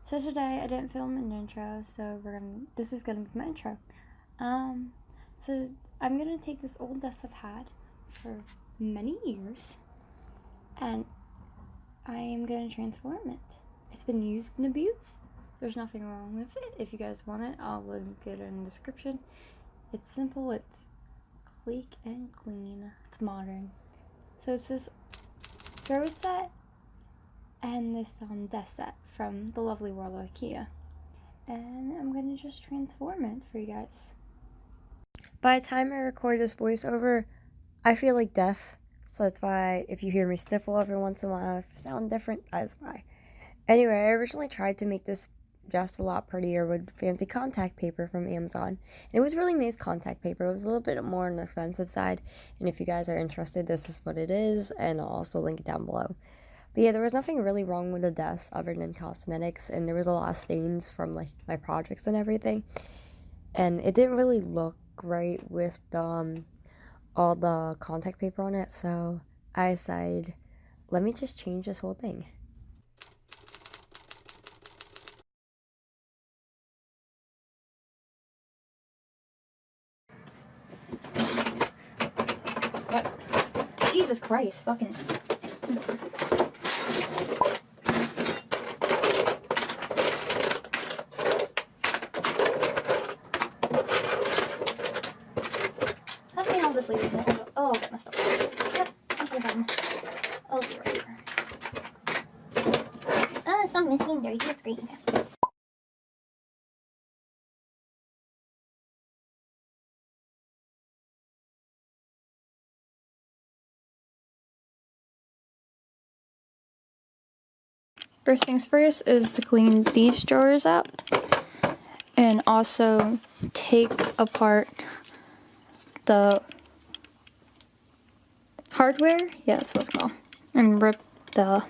So today I didn't film an intro, so this is gonna be my intro. So I'm gonna take this old desk I've had for many years, and I am gonna transform it. It's been used and abused. There's nothing wrong with it. If you guys want it, I'll link it in the description. It's simple, it's sleek and clean, it's modern. So it's this throw set and this desk set from the lovely world of Ikea. And I'm gonna just transform it for you guys. By the time I record this voiceover, I feel like deaf, so that's why if you hear me sniffle every once in a while, if I sound different, that's why. Anyway, I originally tried to make this just a lot prettier with fancy contact paper from Amazon. And it was really nice contact paper. It was a little bit more on the expensive side, and if you guys are interested, this is what it is, and I'll also link it down below. But yeah, there was nothing really wrong with the desk other than cosmetics, and there was a lot of stains from like my projects and everything. And it didn't really look great with all the contact paper on it, so I decided, let me just change this whole thing. What? Jesus Christ, fucking. I'll just leave it. Oh, I'll get my stuff. Yep, okay then. I'll be right here. Oh, it's not missing dirty. That's great. Okay. First things first is to clean these drawers out and also take apart the hardware, yeah, that's what it's called, and rip the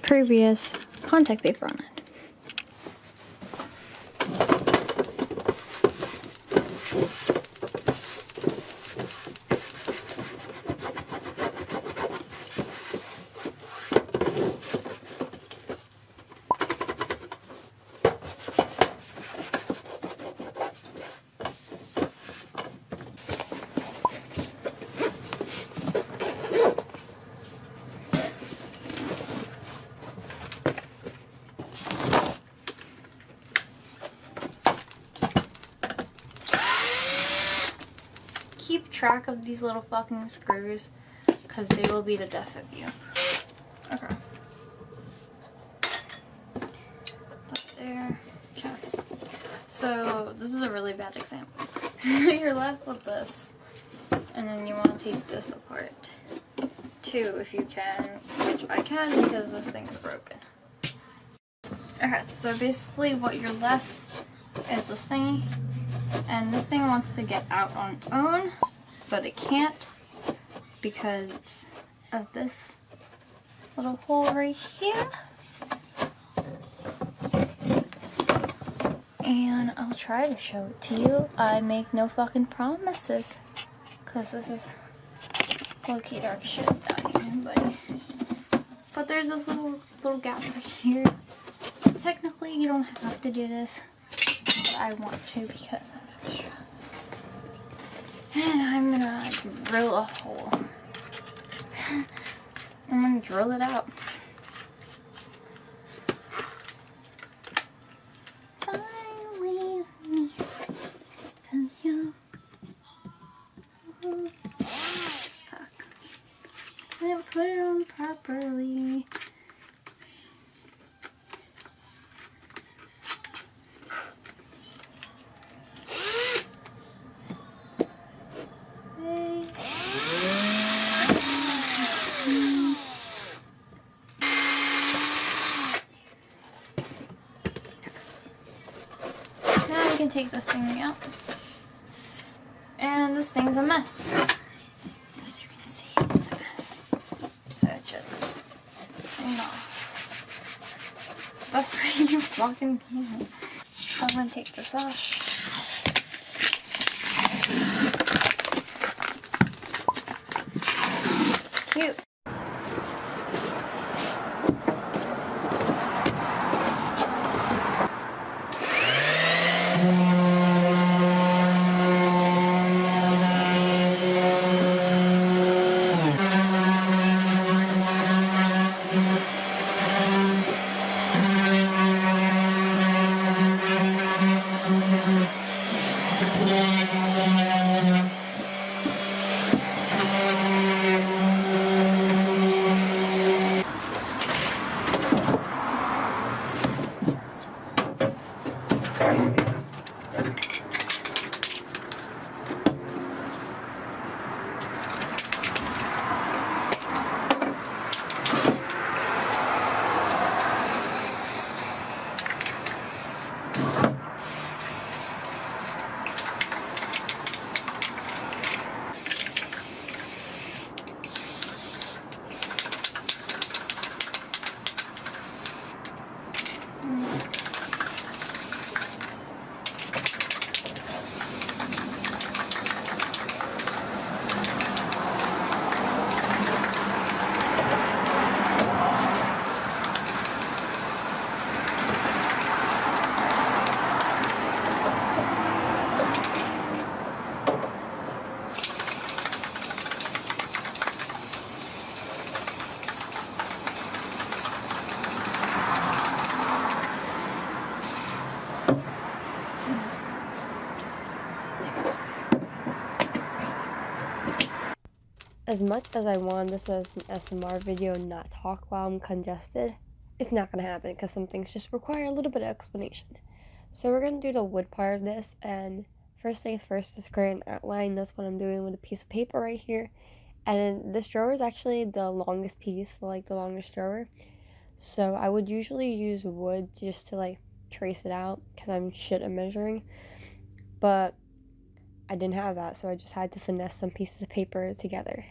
previous contact paper on it. Keep track of these little fucking screws, because they will be the death of you. Okay. That's there. Okay. So, this is a really bad example. So you're left with this, and then you want to take this apart. Too, if you can, which I can because this thing is broken. Okay, so basically what you're left is this thing, and this thing wants to get out on its own, but it can't because of this little hole right here. And I'll try to show it to you. I make no fucking promises, because this is low-key dark shit down here, but there's this little gap right here. Technically, you don't have to do this, but I want to because I'm extra. And I'm gonna drill a hole. I'm gonna drill it out. Fly away with me, 'cause you're... Fuck. I didn't put it on properly. Can take this thing out, and this thing's a mess. As you can see, it's a mess. So just clean off. Best way you fucking can. So I'm gonna take this off. It's cute. as much as I want this as an SMR video and not talk while I'm congested, it's not going to happen because some things just require a little bit of explanation. So we're going to do the wood part of this, and first things first is create an outline. That's what I'm doing with a piece of paper right here. And this drawer is actually the longest piece, so like the longest drawer. So I would usually use wood just to like trace it out because I'm shit at measuring. But I didn't have that, so I just had to finesse some pieces of paper together.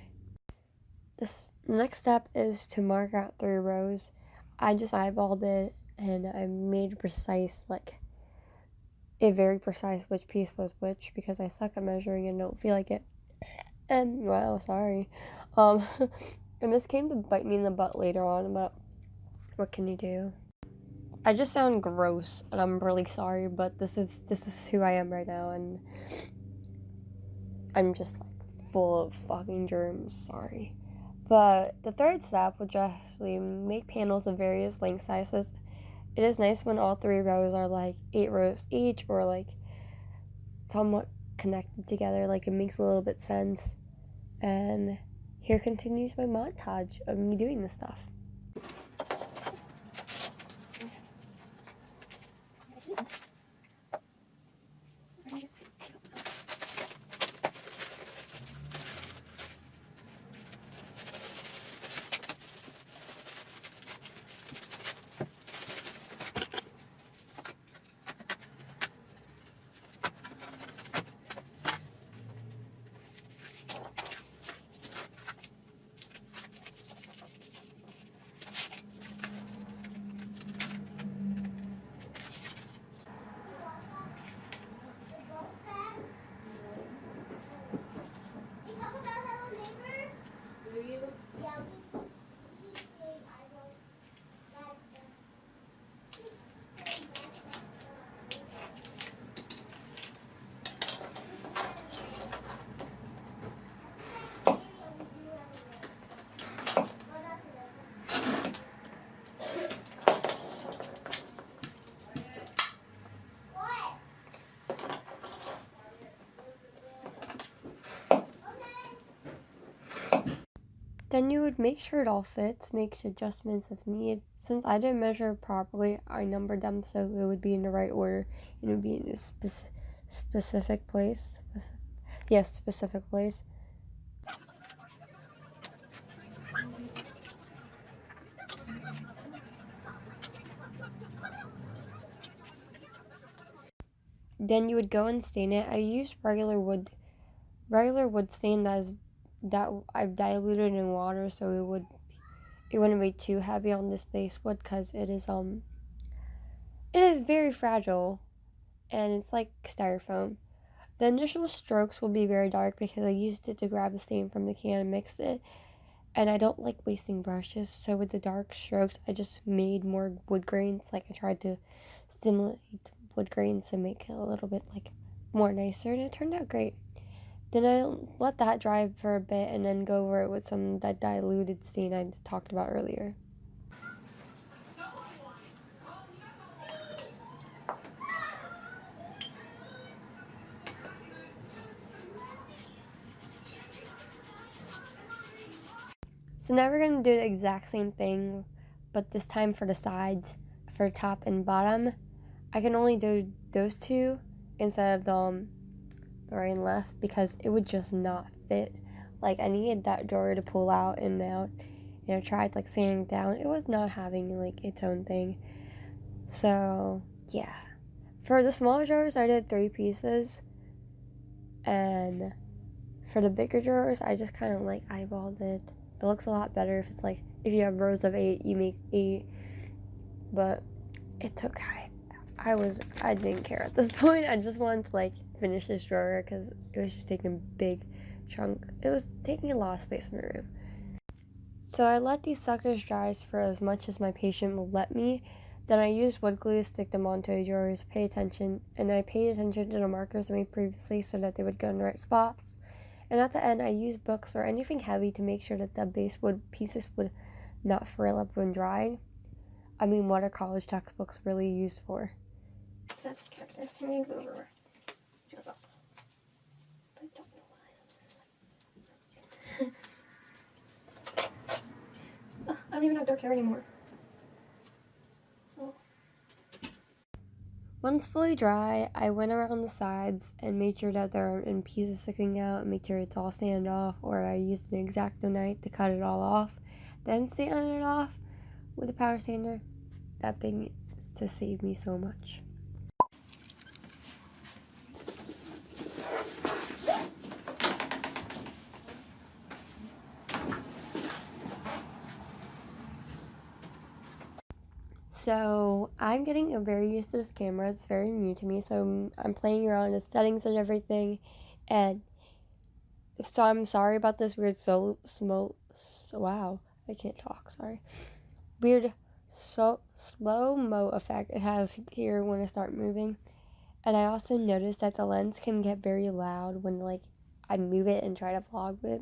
This next step is to mark out 3 rows. I just eyeballed it and I made precise, like very precise which piece was which because I suck at measuring and don't feel like it. And wow, sorry. And this came to bite me in the butt later on, but what can you do? I just sound gross and I'm really sorry, but this is who I am right now, and I'm just like full of fucking germs, sorry. But the third step would actually make panels of various length sizes. It is nice when all 3 rows are like 8 rows each or like somewhat connected together, like it makes a little bit sense. And here continues my montage of me doing this stuff. Then you would make sure it all fits, make adjustments if needed. Since I didn't measure properly, I numbered them so it would be in the right order and it would be in a specific place. Yes, specific place. Then you would go and stain it. I used regular wood stain that I've diluted in water, so it wouldn't be too heavy on this base wood because it is very fragile and it's like styrofoam. The initial strokes will be very dark because I used it to grab the stain from the can and mixed it, and I don't like wasting brushes, so with the dark strokes I just made more wood grains. Like I tried to simulate wood grains to make it a little bit like more nicer, and it turned out great. Then I let that dry for a bit and then go over it with some of that diluted stain I talked about earlier. So now we're going to do the exact same thing, but this time for the sides, for top and bottom. I can only do those 2 instead of the right and left because it would just not fit. Like I needed that drawer to pull out and out, and I tried like sanding it down. It was not having like its own thing. So yeah, for the smaller drawers I did 3 pieces, and for the bigger drawers I just kind of like eyeballed it. It looks a lot better if it's like if you have rows of 8 you make 8, but it took I didn't care at this point. I just wanted to like finish this drawer because it was just taking a big chunk. It was taking a lot of space in my room. So I let these suckers dry for as much as my patient will let me. Then I used wood glue to stick them onto the drawers. I paid attention to the markers I made previously so that they would go in the right spots. And at the end I used books or anything heavy to make sure that the base wood pieces would not frill up when drying. I mean, what are college textbooks really used for? That's the character. Let me go over where it goes up. But I don't know why. I don't even have dark hair anymore. Oh. Once fully dry, I went around the sides and made sure that there aren't any pieces sticking out and make sure it's all sanded off, or I used an X-Acto knife to cut it all off, then sand it off with a power sander. That thing to save me so much. So I'm getting very used to this camera. It's very new to me, so I'm playing around with settings and everything, and so I'm sorry about this weird wow, I can't talk, sorry. Weird slow-mo effect it has here when I start moving. And I also noticed that the lens can get very loud when like I move it and try to vlog with it.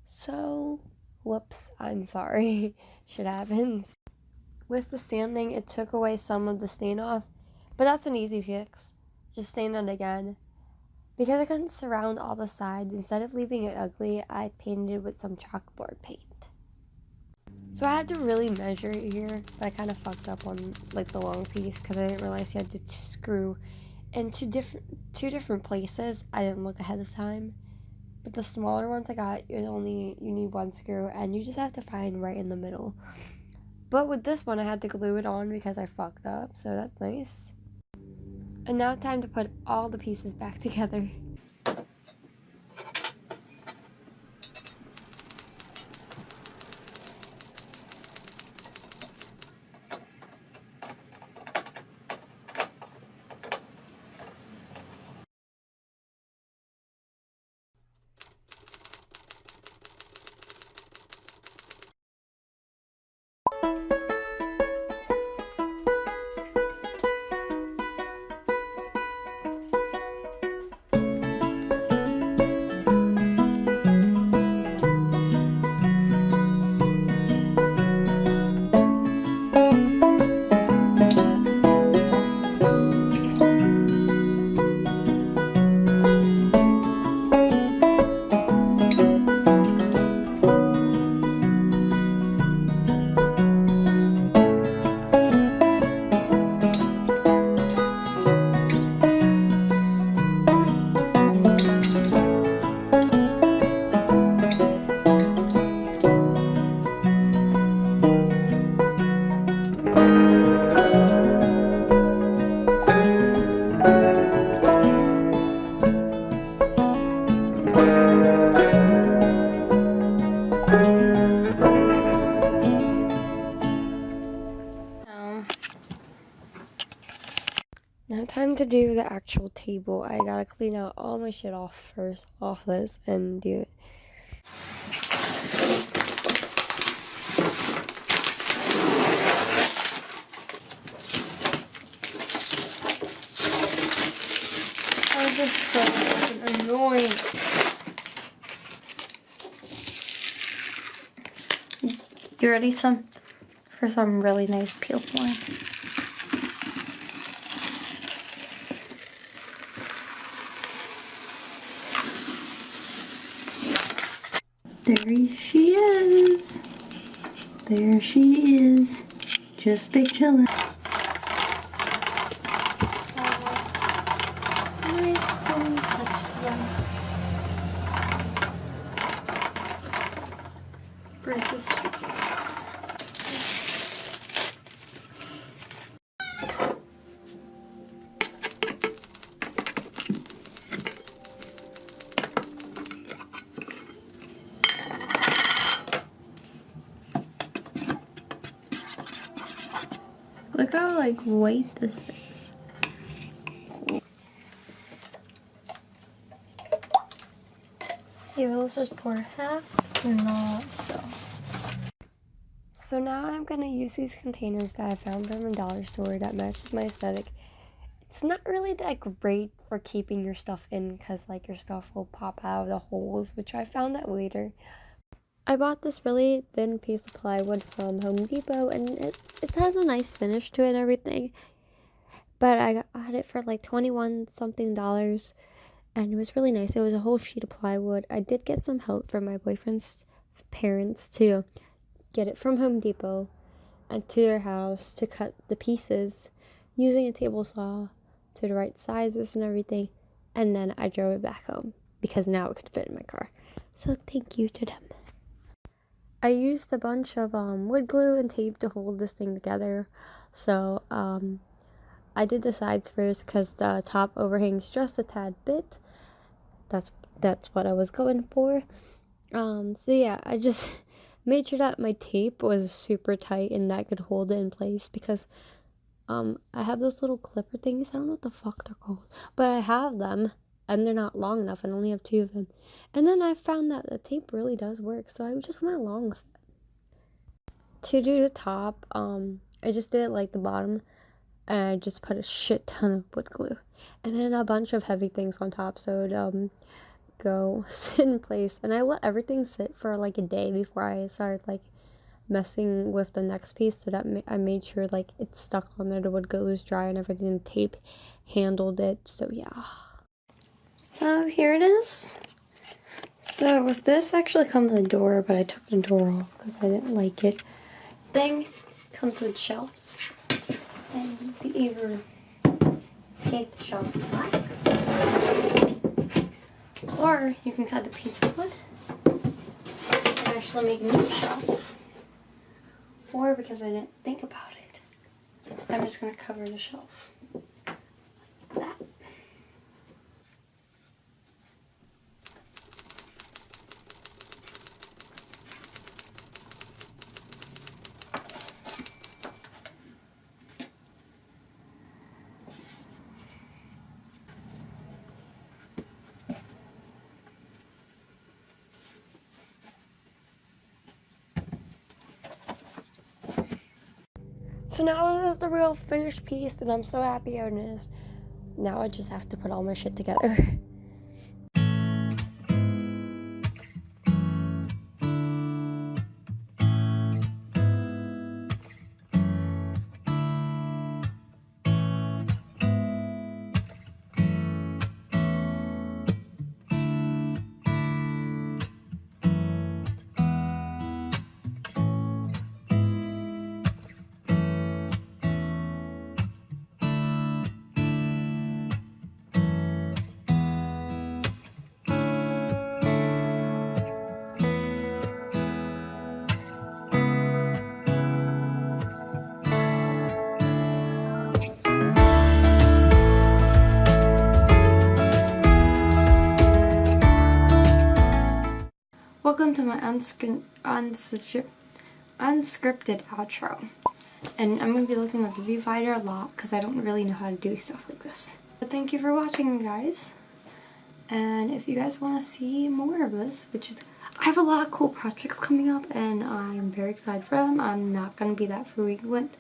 So, whoops, I'm sorry. Shit happens. With the sanding, it took away some of the stain off, but that's an easy fix. Just sand it again. Because I couldn't surround all the sides, instead of leaving it ugly, I painted it with some chalkboard paint. So I had to really measure it here, but I kind of fucked up on like the long piece because I didn't realize you had to screw in two different places. I didn't look ahead of time. But the smaller ones I got, you need one screw, and you just have to find right in the middle. But with this one, I had to glue it on because I fucked up, so that's nice. And now time to put all the pieces back together. Now time to do the actual table. I gotta clean out all my shit off this, and do it. Oh, this is so fucking annoying. You ready for some really nice peel wine? There she is. There she is. Just big chillin'. Look how like white this is. Yeah, let's just pour half. Not so. So now I'm gonna use these containers that I found from a dollar store that matches my aesthetic. It's not really that great for keeping your stuff in because like your stuff will pop out of the holes, which I found out later. I bought this really thin piece of plywood from Home Depot, and it has a nice finish to it and everything. But I got it for like $21 something, and it was really nice. It was a whole sheet of plywood. I did get some help from my boyfriend's parents to get it from Home Depot and to your house to cut the pieces using a table saw to the right sizes and everything. And then I drove it back home because now it could fit in my car. So thank you to them. I used a bunch of wood glue and tape to hold this thing together. So I did the sides first because the top overhangs just a tad bit. That's what I was going for. So yeah, I just made sure that my tape was super tight and that could hold it in place because I have those little clipper things. I don't know what the fuck they're called, but I have them and they're not long enough. I only have 2 of them. And then I found that the tape really does work, so I just went along with it. To do the top, I just did it like the bottom, and I just put a shit ton of wood glue and then a bunch of heavy things on top so it go sit in place. And I let everything sit for like a day before I started like messing with the next piece, so that I made sure like it stuck on there, the wood glue was dry and everything, and tape handled it. So yeah, so here it is. So this actually comes with a door, but I took the door off because I didn't like it. Thing comes with shelves, and you can either paint the shelf black, or you can cut the piece of wood and actually make a new shelf. Or, because I didn't think about it, I'm just going to cover the shelf like that. So now this is the real finished piece, and I'm so happy how it is. Now I just have to put all my shit together. Welcome to my unscripted outro. And I'm going to be looking at the viewfinder a lot because I don't really know how to do stuff like this. But thank you for watching, guys. And if you guys want to see more of this, which is, I have a lot of cool projects coming up and I'm very excited for them. I'm not going to be that frequent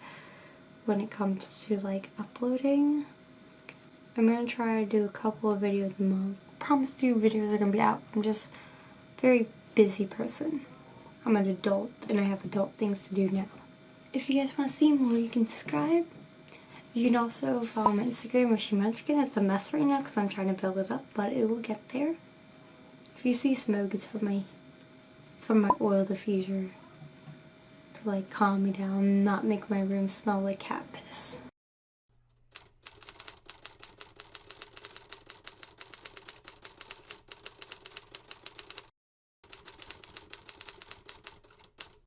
when it comes to like uploading. I'm going to try to do a couple of videos a month. I promise you videos are going to be out. I'm just very busy person. I'm an adult and I have adult things to do now. If you guys want to see more, you can subscribe. You can also follow my Instagram, Munchkin. It's a mess right now because I'm trying to build it up, but it will get there. If you see smoke, it's from my oil diffuser to like calm me down, not make my room smell like cat piss.